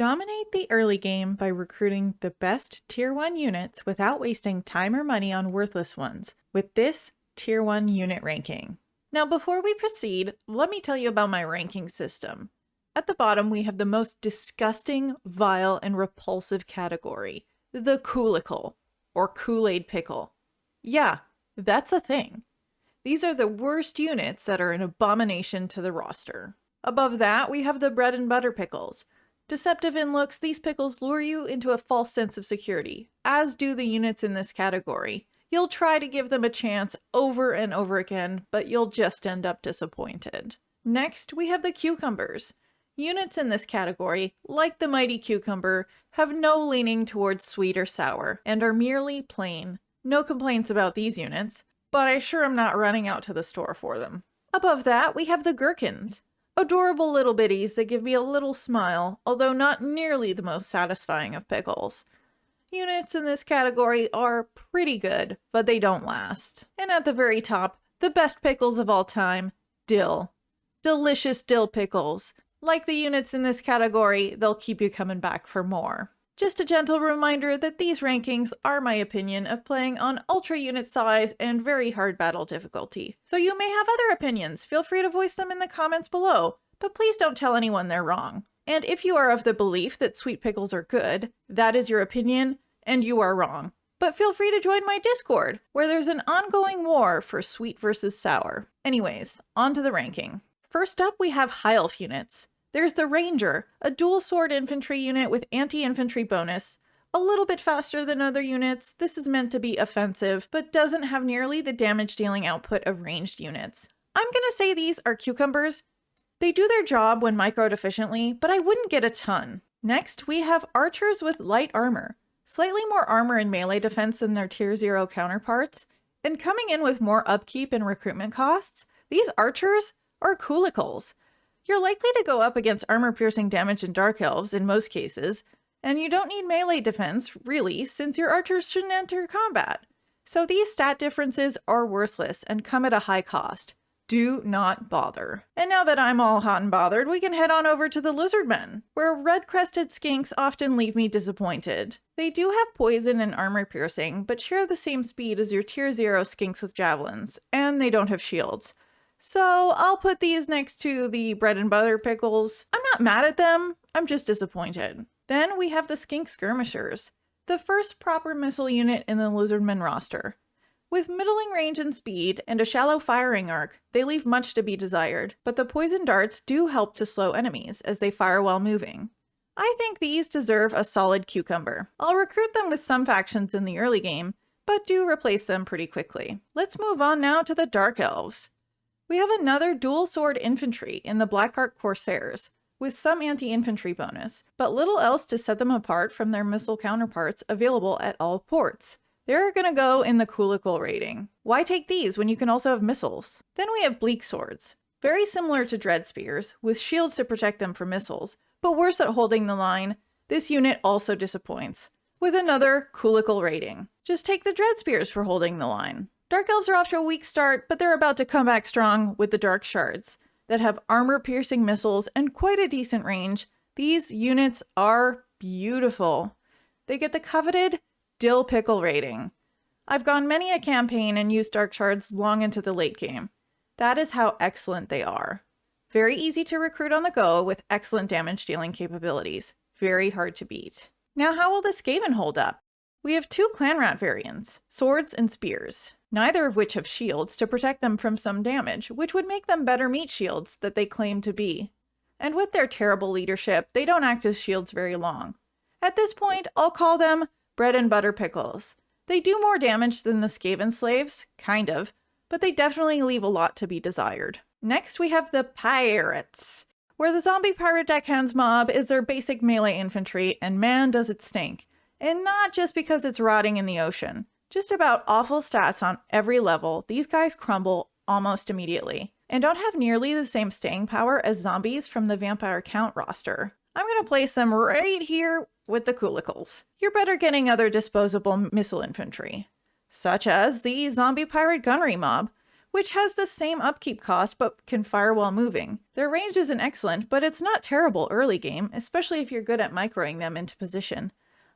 Dominate the early game by recruiting the best Tier 1 units without wasting time or money on worthless ones with this Tier 1 unit ranking. Now before we proceed, let me tell you about my ranking system. At the bottom we have the most disgusting, vile, and repulsive category, the Coolicle, or Kool-Aid Pickle. Yeah, that's a thing. These are the worst units that are an abomination to the roster. Above that, we have the bread and butter pickles. Deceptive in looks, these pickles lure you into a false sense of security, as do the units in this category. You'll try to give them a chance over and over again, but you'll just end up disappointed. Next, we have the cucumbers. Units in this category, like the mighty cucumber, have no leaning towards sweet or sour, and are merely plain. No complaints about these units, but I sure am not running out to the store for them. Above that, we have the gherkins. Adorable little bitties that give me a little smile, although not nearly the most satisfying of pickles. Units in this category are pretty good, but they don't last. And at the very top, the best pickles of all time, dill. Delicious dill pickles. Like the units in this category, they'll keep you coming back for more. Just a gentle reminder that these rankings are my opinion of playing on ultra unit size and very hard battle difficulty. So you may have other opinions, feel free to voice them in the comments below, but please don't tell anyone they're wrong. And if you are of the belief that sweet pickles are good, that is your opinion, and you are wrong. But feel free to join my Discord, where there's an ongoing war for sweet versus sour. Anyways, on to the ranking. First up, we have high elf units. There's the Ranger, a dual sword infantry unit with anti-infantry bonus. A little bit faster than other units, this is meant to be offensive, but doesn't have nearly the damage dealing output of ranged units. I'm gonna say these are cucumbers. They do their job when microed efficiently, but I wouldn't get a ton. Next, we have archers with light armor. Slightly more armor and melee defense than their tier 0 counterparts, and coming in with more upkeep and recruitment costs, these archers are coolicles. You're likely to go up against armor-piercing damage in Dark Elves in most cases, and you don't need melee defense, really, since your archers shouldn't enter combat. So these stat differences are worthless and come at a high cost. Do not bother. And now that I'm all hot and bothered, we can head on over to the Lizardmen, where red-crested skinks often leave me disappointed. They do have poison and armor-piercing, but share the same speed as your tier 0 skinks with javelins, and they don't have shields. So I'll put these next to the bread and butter pickles. I'm not mad at them, I'm just disappointed. Then we have the skink skirmishers, the first proper missile unit in the Lizardmen roster. With middling range and speed and a shallow firing arc, they leave much to be desired, but the poison darts do help to slow enemies as they fire while moving. I think these deserve a solid cucumber. I'll recruit them with some factions in the early game, but do replace them pretty quickly. Let's move on now to the Dark Elves. We have another dual sword infantry in the Black Ark Corsairs, with some anti-infantry bonus, but little else to set them apart from their missile counterparts available at all ports. They're gonna go in the Coolicle rating. Why take these when you can also have missiles? Then we have Bleak Swords, very similar to Dread Spears, with shields to protect them from missiles, but worse at holding the line. This unit also disappoints, with another Coolicle rating. Just take the Dread Spears for holding the line. Dark Elves are off to a weak start, but they're about to come back strong with the Dark Shards that have armor-piercing missiles and quite a decent range. These units are beautiful. They get the coveted Dill Pickle rating. I've gone many a campaign and used Dark Shards long into the late game. That is how excellent they are. Very easy to recruit on the go with excellent damage dealing capabilities. Very hard to beat. Now how will the Skaven hold up? We have two Clan Rat variants, swords and spears, neither of which have shields to protect them from some damage, which would make them better meat shields that they claim to be. And with their terrible leadership, they don't act as shields very long. At this point, I'll call them bread and butter pickles. They do more damage than the Skaven slaves, kind of, but they definitely leave a lot to be desired. Next we have the pirates, where the zombie pirate deckhands mob is their basic melee infantry, and man does it stink. And not just because it's rotting in the ocean. Just about awful stats on every level, these guys crumble almost immediately, and don't have nearly the same staying power as zombies from the Vampire Count roster. I'm gonna place them right here with the Coolicles. You're better getting other disposable missile infantry, such as the zombie pirate gunnery mob, which has the same upkeep cost but can fire while moving. Their range isn't excellent, but it's not terrible early game, especially if you're good at microing them into position.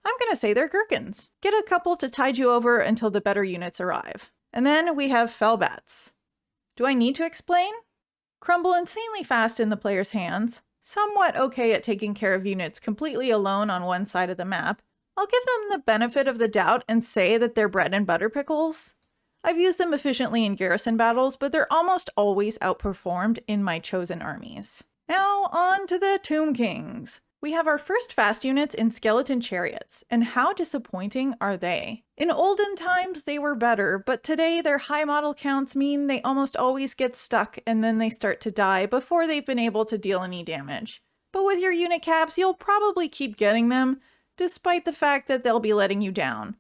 I'm gonna say they're gherkins. Get a couple to tide you over until the better units arrive. And then we have fellbats. Do I need to explain? Crumble insanely fast in the player's hands, somewhat okay at taking care of units completely alone on one side of the map. I'll give them the benefit of the doubt and say that they're bread and butter pickles. I've used them efficiently in garrison battles, but they're almost always outperformed in my chosen armies. Now on to the Tomb Kings. We have our first fast units in skeleton chariots, and how disappointing are they? In olden times they were better, but today their high model counts mean they almost always get stuck and then they start to die before they've been able to deal any damage. But with your unit caps, you'll probably keep getting them, despite the fact that they'll be letting you down.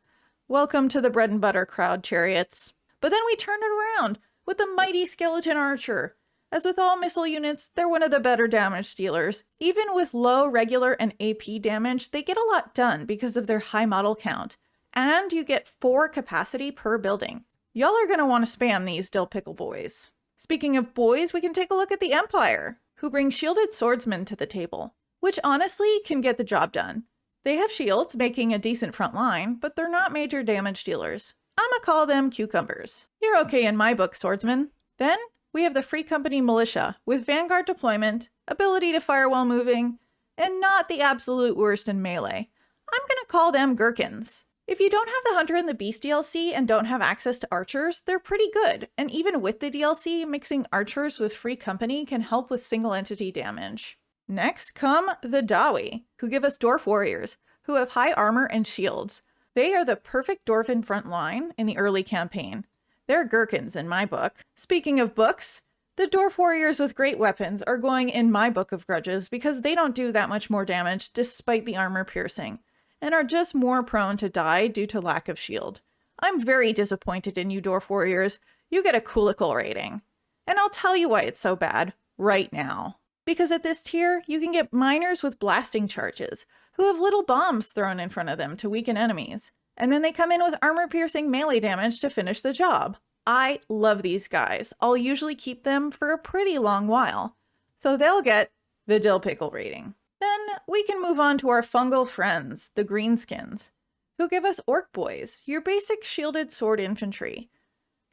Welcome to the bread and butter crowd, chariots. But then we turn it around with the mighty skeleton archer. As with all missile units, they're one of the better damage dealers. Even with low regular and AP damage, they get a lot done because of their high model count. And you get 4 capacity per building. Y'all are gonna want to spam these dill pickle boys. Speaking of boys, we can take a look at the Empire, who brings shielded swordsmen to the table, which honestly can get the job done. They have shields, making a decent front line, but they're not major damage dealers. I'ma call them cucumbers. You're okay in my book, swordsman. Then we have the Free Company Militia, with Vanguard deployment, ability to fire while moving, and not the absolute worst in melee. I'm gonna call them gherkins. If you don't have the Hunter and the Beast DLC and don't have access to archers, they're pretty good, and even with the DLC, mixing archers with Free Company can help with single entity damage. Next come the Dawi, who give us dwarf warriors, who have high armor and shields. They are the perfect dwarven front line in the early campaign. They're gherkins in my book. Speaking of books, the dwarf warriors with great weapons are going in my book of grudges because they don't do that much more damage despite the armor piercing, and are just more prone to die due to lack of shield. I'm very disappointed in you dwarf warriors. You get a coolical rating. And I'll tell you why it's so bad right now. Because at this tier, you can get miners with blasting charges, who have little bombs thrown in front of them to weaken enemies. And then they come in with armor-piercing melee damage to finish the job. I love these guys. I'll usually keep them for a pretty long while. So they'll get the dill pickle rating. Then we can move on to our fungal friends, the greenskins, who give us orc boys, your basic shielded sword infantry.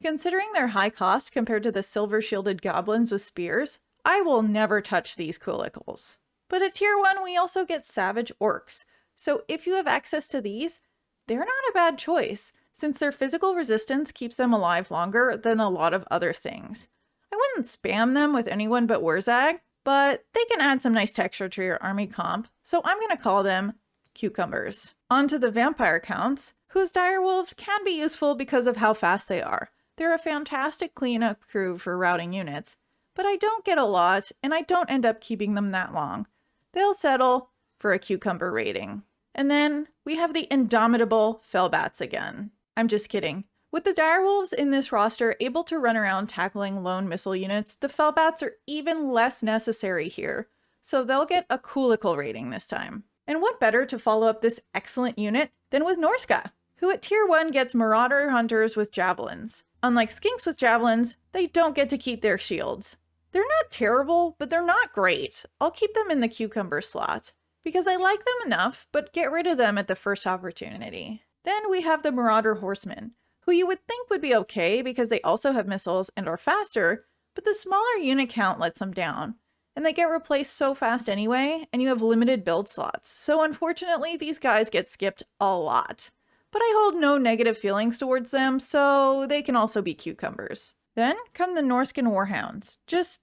Considering their high cost compared to the silver shielded goblins with spears, I will never touch these coolicals. But at tier 1 we also get savage orcs, so if you have access to these, they're not a bad choice, since their physical resistance keeps them alive longer than a lot of other things. I wouldn't spam them with anyone but Wurzag, but they can add some nice texture to your army comp, so I'm gonna call them cucumbers. On to the vampire counts, whose direwolves can be useful because of how fast they are. They're a fantastic cleanup crew for routing units, but I don't get a lot, and I don't end up keeping them that long. They'll settle for a cucumber rating. And then we have the indomitable fellbats again. I'm just kidding. With the direwolves in this roster able to run around tackling lone missile units, the fellbats are even less necessary here, so they'll get a coolical rating this time. And what better to follow up this excellent unit than with Norska, who at tier 1 gets marauder hunters with javelins. Unlike skinks with javelins, they don't get to keep their shields. They're not terrible, but they're not great. I'll keep them in the cucumber slot, because I like them enough, but get rid of them at the first opportunity. Then we have the Marauder Horsemen, who you would think would be okay because they also have missiles and are faster, but the smaller unit count lets them down, and they get replaced so fast anyway, and you have limited build slots, so unfortunately these guys get skipped a lot. But I hold no negative feelings towards them, so they can also be cucumbers. Then come the Norscan Warhounds. Just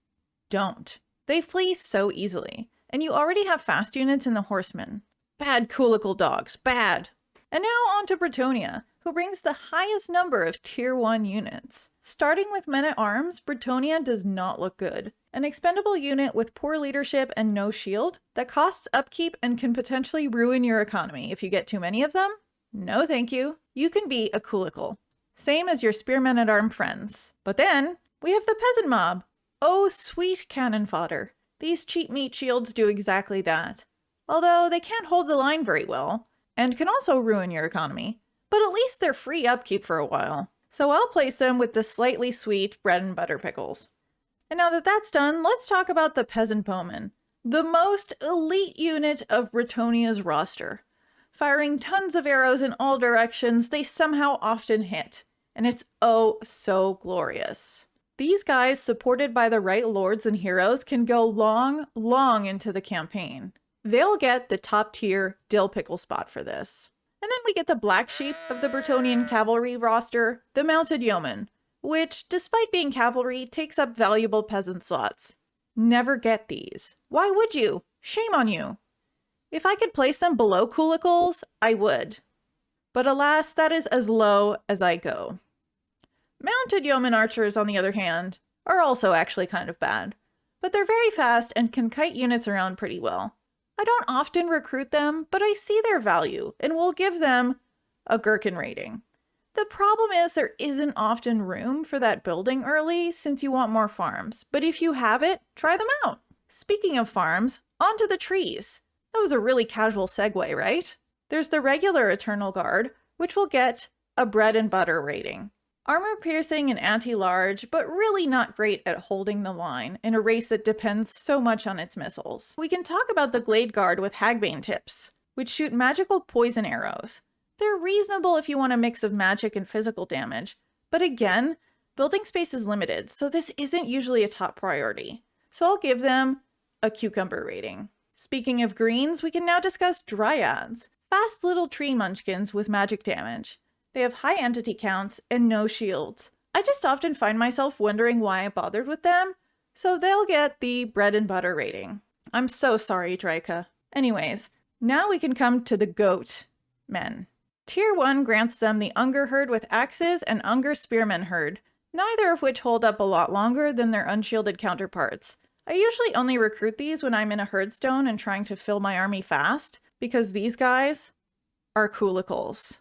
don't. They flee so easily, and you already have fast units in the Horsemen. Bad coolical dogs, bad. And now on to Bretonnia, who brings the highest number of tier 1 units. Starting with men-at-arms, Bretonnia does not look good. An expendable unit with poor leadership and no shield that costs upkeep and can potentially ruin your economy if you get too many of them? No thank you. You can be a coolical. Same as your spearmen-at-arm friends. But then we have the peasant mob. Oh, sweet cannon fodder. These cheap meat shields do exactly that. Although they can't hold the line very well, and can also ruin your economy. But at least they're free upkeep for a while. So I'll place them with the slightly sweet bread and butter pickles. And now that that's done, let's talk about the Peasant Bowmen, the most elite unit of Bretonnia's roster. Firing tons of arrows in all directions, they somehow often hit, and it's oh so glorious. These guys, supported by the right lords and heroes, can go long, long into the campaign. They'll get the top tier dill pickle spot for this. And then we get the black sheep of the Bretonnian cavalry roster, the mounted yeoman, which, despite being cavalry, takes up valuable peasant slots. Never get these. Why would you? Shame on you. If I could place them below coolicles, I would. But alas, that is as low as I go. Mounted yeoman archers, on the other hand, are also actually kind of bad, but they're very fast and can kite units around pretty well. I don't often recruit them, but I see their value and will give them a gherkin rating. The problem is there isn't often room for that building early since you want more farms, but if you have it, try them out. Speaking of farms, onto the trees. That was a really casual segue, right? There's the regular Eternal Guard, which will get a bread and butter rating. Armor piercing and anti-large, but really not great at holding the line in a race that depends so much on its missiles. We can talk about the Glade Guard with Hagbane tips, which shoot magical poison arrows. They're reasonable if you want a mix of magic and physical damage, but again, building space is limited, so this isn't usually a top priority. So I'll give them a cucumber rating. Speaking of greens, we can now discuss Dryads, fast little tree munchkins with magic damage. They have high entity counts and no shields. I just often find myself wondering why I bothered with them, so they'll get the bread and butter rating. I'm so sorry, Dryka. Anyways, now we can come to the G.O.A.T men. Tier 1 grants them the Unger Herd with axes and Unger Spearmen Herd, neither of which hold up a lot longer than their unshielded counterparts. I usually only recruit these when I'm in a herdstone and trying to fill my army fast, because these guys are coolicles.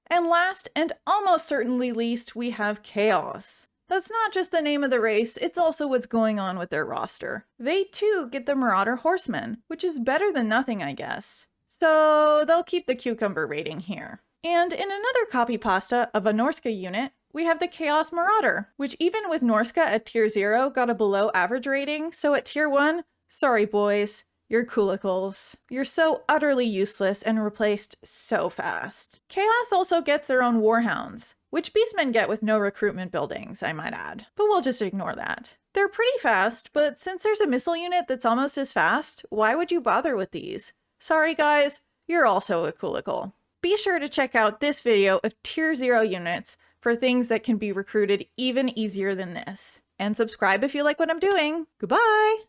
And last, and almost certainly least, we have Chaos. That's not just the name of the race, it's also what's going on with their roster. They too get the Marauder Horsemen, which is better than nothing, I guess. So they'll keep the cucumber rating here. And in another copy pasta of a Norska unit, we have the Chaos Marauder, which even with Norska at tier 0 got a below average rating, so at tier 1, sorry boys, you're coolicles. You're so utterly useless and replaced so fast. Chaos also gets their own Warhounds, which Beastmen get with no recruitment buildings, I might add. But we'll just ignore that. They're pretty fast, but since there's a missile unit that's almost as fast, why would you bother with these? Sorry guys, you're also a coolicle. Be sure to check out this video of tier 0 units for things that can be recruited even easier than this. And subscribe if you like what I'm doing. Goodbye!